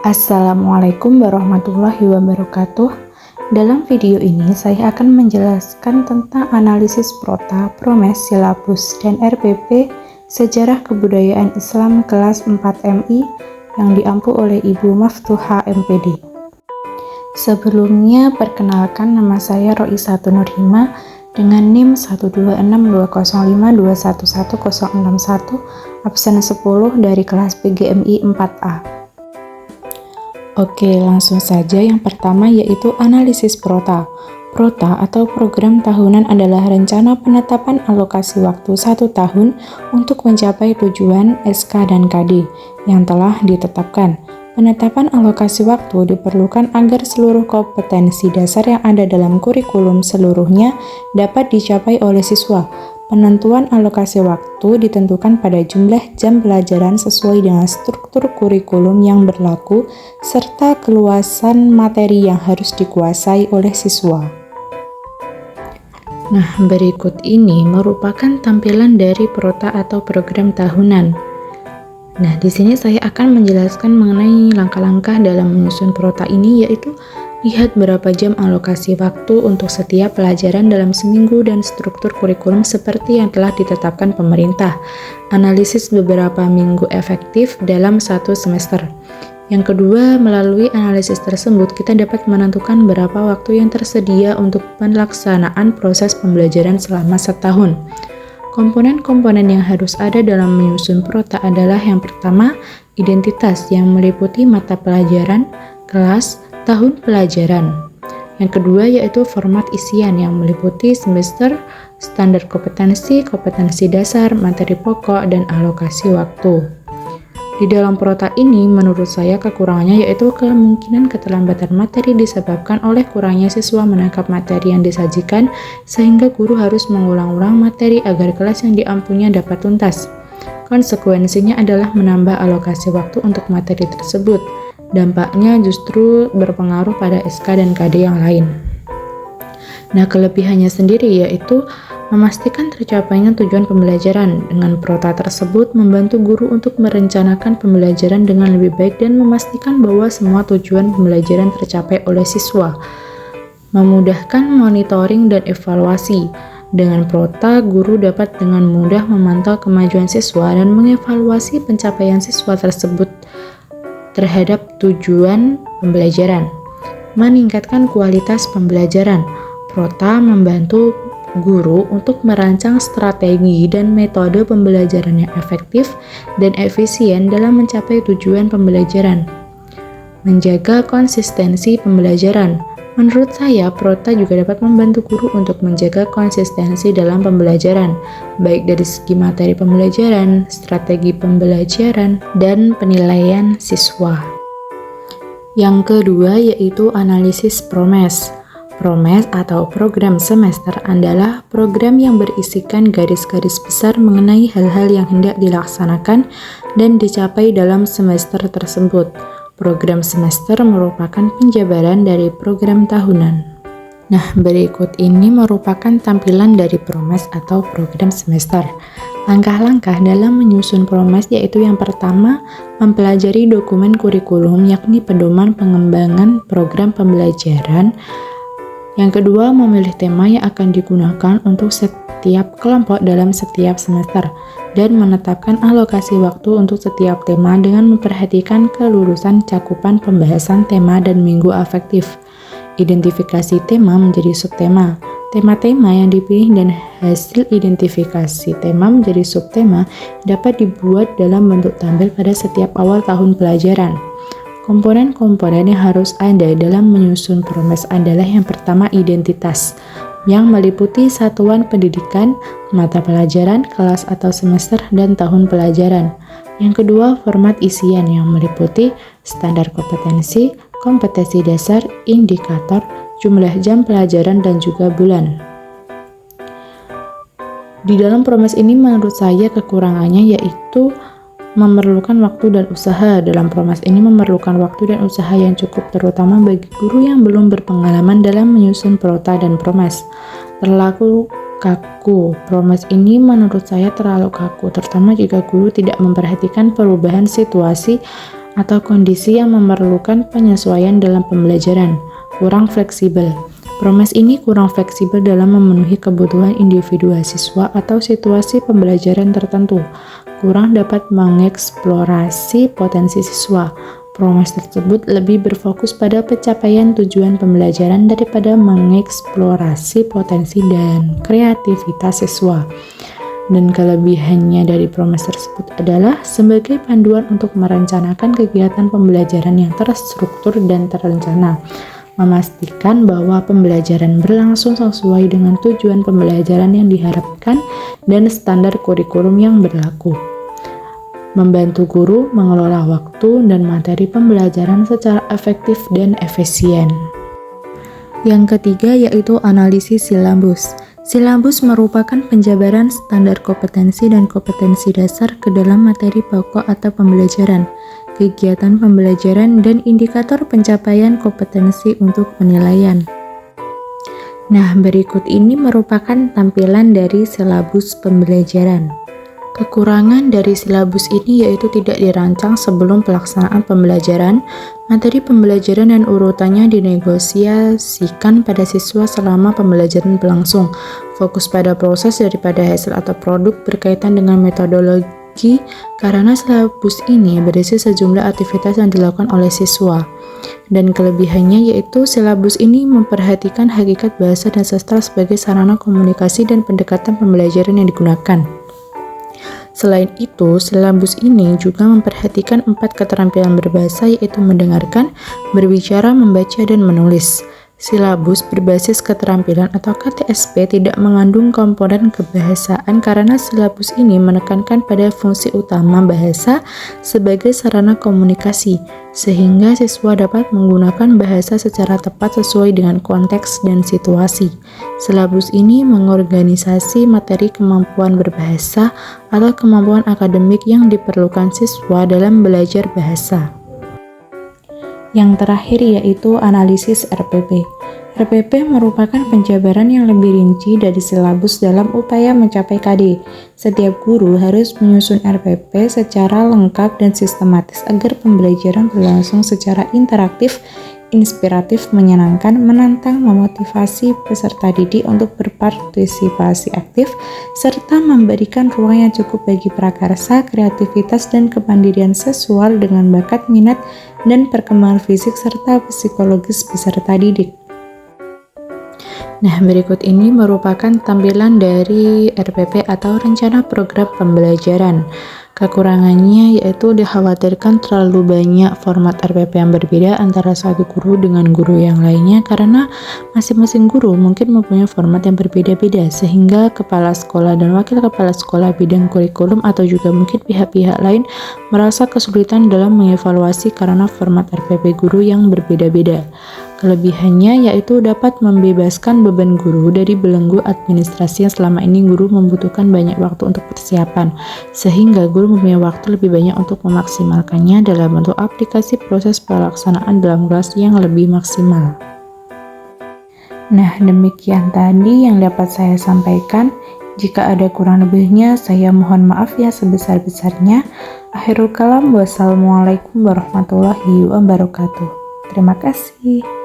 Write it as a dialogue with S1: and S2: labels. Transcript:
S1: Assalamualaikum warahmatullahi wabarakatuh. Dalam video ini saya akan menjelaskan tentang analisis Prota, Promes, Silabus, dan RPP Sejarah Kebudayaan Islam kelas 4 MI yang diampu oleh Ibu Maftuha MPD. Sebelumnya perkenalkan, nama saya Roisatun Nurhima dengan NIM 1262052111061 absen 10 dari kelas PGMI 4A. Oke, langsung saja. Yang pertama yaitu analisis Prota. Prota atau program tahunan adalah rencana penetapan alokasi waktu 1 tahun untuk mencapai tujuan SK dan KD yang telah ditetapkan. Penetapan alokasi waktu diperlukan agar seluruh kompetensi dasar yang ada dalam kurikulum seluruhnya dapat dicapai oleh siswa. Penentuan alokasi waktu ditentukan pada jumlah jam pelajaran sesuai dengan struktur kurikulum yang berlaku serta keluasan materi yang harus dikuasai oleh siswa. Nah, berikut ini merupakan tampilan dari Prota atau program tahunan. Nah, di sini saya akan menjelaskan mengenai langkah-langkah dalam menyusun Prota ini, yaitu lihat berapa jam alokasi waktu untuk setiap pelajaran dalam seminggu dan struktur kurikulum seperti yang telah ditetapkan pemerintah. Analisis beberapa minggu efektif dalam 1 semester. Yang kedua, melalui analisis tersebut kita dapat menentukan berapa waktu yang tersedia untuk pelaksanaan proses pembelajaran selama setahun. Komponen-komponen yang harus ada dalam menyusun Prota adalah yang pertama, identitas yang meliputi mata pelajaran, kelas, tahun pelajaran. Yang kedua yaitu format isian yang meliputi semester, standar kompetensi, kompetensi dasar, materi pokok, dan alokasi waktu. Di dalam Prota ini menurut saya kekurangannya yaitu kemungkinan keterlambatan materi disebabkan oleh kurangnya siswa menangkap materi yang disajikan sehingga guru harus mengulang-ulang materi agar kelas yang diampunya dapat tuntas. Konsekuensinya adalah menambah alokasi waktu untuk materi tersebut. Dampaknya justru berpengaruh pada SK dan KD yang lain. Nah, kelebihannya sendiri yaitu memastikan tercapainya tujuan pembelajaran. Dengan Prota tersebut membantu guru untuk merencanakan pembelajaran dengan lebih baik dan memastikan bahwa semua tujuan pembelajaran tercapai oleh siswa. Memudahkan monitoring dan evaluasi. Dengan Prota, guru dapat dengan mudah memantau kemajuan siswa dan mengevaluasi pencapaian siswa tersebut terhadap tujuan pembelajaran. Meningkatkan kualitas pembelajaran. Prota membantu guru untuk merancang strategi dan metode pembelajaran yang efektif dan efisien dalam mencapai tujuan pembelajaran. Menjaga konsistensi pembelajaran. Menurut saya, Prota juga dapat membantu guru untuk menjaga konsistensi dalam pembelajaran, baik dari segi materi pembelajaran, strategi pembelajaran, dan penilaian siswa. Yang kedua yaitu analisis Promes. Promes atau program semester adalah program yang berisikan garis-garis besar mengenai hal-hal yang hendak dilaksanakan dan dicapai dalam semester tersebut. Program semester merupakan penjabaran dari program tahunan. Nah, berikut ini merupakan tampilan dari Promes atau program semester. Langkah-langkah dalam menyusun Promes yaitu yang pertama, mempelajari dokumen kurikulum yakni pedoman pengembangan program pembelajaran. Yang kedua, memilih tema yang akan digunakan untuk setiap kelompok dalam setiap semester dan menetapkan alokasi waktu untuk setiap tema dengan memperhatikan kelulusan cakupan pembahasan tema dan minggu afektif. Identifikasi tema menjadi subtema. Tema-tema yang dipilih dan hasil identifikasi tema menjadi subtema dapat dibuat dalam bentuk tabel pada setiap awal tahun pelajaran. Komponen-komponen yang harus ada dalam menyusun Promes adalah yang pertama identitas, yang meliputi satuan pendidikan, mata pelajaran, kelas atau semester, dan tahun pelajaran. Yang kedua, format isian yang meliputi standar kompetensi, kompetensi dasar, indikator, jumlah jam pelajaran, dan juga bulan. Di dalam Promes ini menurut saya kekurangannya yaitu memerlukan waktu dan usaha. Dalam Promes ini memerlukan waktu dan usaha yang cukup terutama bagi guru yang belum berpengalaman dalam menyusun Prota dan Promes. Terlalu kaku. Promes ini menurut saya terlalu kaku, terutama jika guru tidak memperhatikan perubahan situasi atau kondisi yang memerlukan penyesuaian dalam pembelajaran. Kurang fleksibel. Promes ini kurang fleksibel dalam memenuhi kebutuhan individu siswa atau situasi pembelajaran tertentu. Kurang dapat mengeksplorasi potensi siswa. Promes tersebut lebih berfokus pada pencapaian tujuan pembelajaran daripada mengeksplorasi potensi dan kreativitas siswa. Dan kelebihannya dari promes tersebut adalah sebagai panduan untuk merencanakan kegiatan pembelajaran yang terstruktur dan terencana, memastikan bahwa pembelajaran berlangsung sesuai dengan tujuan pembelajaran yang diharapkan dan standar kurikulum yang berlaku. Membantu guru mengelola waktu dan materi pembelajaran secara efektif dan efisien. Yang ketiga yaitu analisis silabus. Silabus merupakan penjabaran standar kompetensi dan kompetensi dasar ke dalam materi pokok atau pembelajaran, kegiatan pembelajaran, dan indikator pencapaian kompetensi untuk penilaian. Nah, berikut ini merupakan tampilan dari silabus pembelajaran. Kekurangan dari silabus ini yaitu tidak dirancang sebelum pelaksanaan pembelajaran. Materi pembelajaran dan urutannya dinegosiasikan pada siswa selama pembelajaran berlangsung. Fokus pada proses daripada hasil atau produk berkaitan dengan metodologi karena silabus ini berisi sejumlah aktivitas yang dilakukan oleh siswa. Dan kelebihannya yaitu silabus ini memperhatikan hakikat bahasa dan sastra sebagai sarana komunikasi dan pendekatan pembelajaran yang digunakan. Selain itu, silabus ini juga memperhatikan 4 keterampilan berbahasa yaitu mendengarkan, berbicara, membaca, dan menulis. Silabus berbasis keterampilan atau KTSP tidak mengandung komponen kebahasaan karena silabus ini menekankan pada fungsi utama bahasa sebagai sarana komunikasi, sehingga siswa dapat menggunakan bahasa secara tepat sesuai dengan konteks dan situasi. Silabus ini mengorganisasi materi kemampuan berbahasa atau kemampuan akademik yang diperlukan siswa dalam belajar bahasa. Yang terakhir yaitu analisis RPP. RPP merupakan penjabaran yang lebih rinci dari silabus dalam upaya mencapai KD. Setiap guru harus menyusun RPP secara lengkap dan sistematis agar pembelajaran berlangsung secara interaktif, inspiratif, menyenangkan, menantang, memotivasi peserta didik untuk berpartisipasi aktif, serta memberikan ruang yang cukup bagi prakarsa, kreativitas, dan kemandirian sesuai dengan bakat, minat, dan perkembangan fisik serta psikologis peserta didik. Nah, berikut ini merupakan tampilan dari RPP atau Rencana Program Pembelajaran. Kekurangannya yaitu dikhawatirkan terlalu banyak format RPP yang berbeda antara satu guru dengan guru yang lainnya karena masing-masing guru mungkin mempunyai format yang berbeda-beda sehingga kepala sekolah dan wakil kepala sekolah bidang kurikulum atau juga mungkin pihak-pihak lain merasa kesulitan dalam mengevaluasi karena format RPP guru yang berbeda-beda. Kelebihannya yaitu dapat membebaskan beban guru dari belenggu administrasi yang selama ini guru membutuhkan banyak waktu untuk persiapan, sehingga guru mempunyai waktu lebih banyak untuk memaksimalkannya dalam bentuk aplikasi proses pelaksanaan dalam kelas yang lebih maksimal. Nah, demikian tadi yang dapat saya sampaikan. Jika ada kurang lebihnya, saya mohon maaf ya sebesar-besarnya. Akhirul kalam, wassalamualaikum warahmatullahi wabarakatuh. Terima kasih.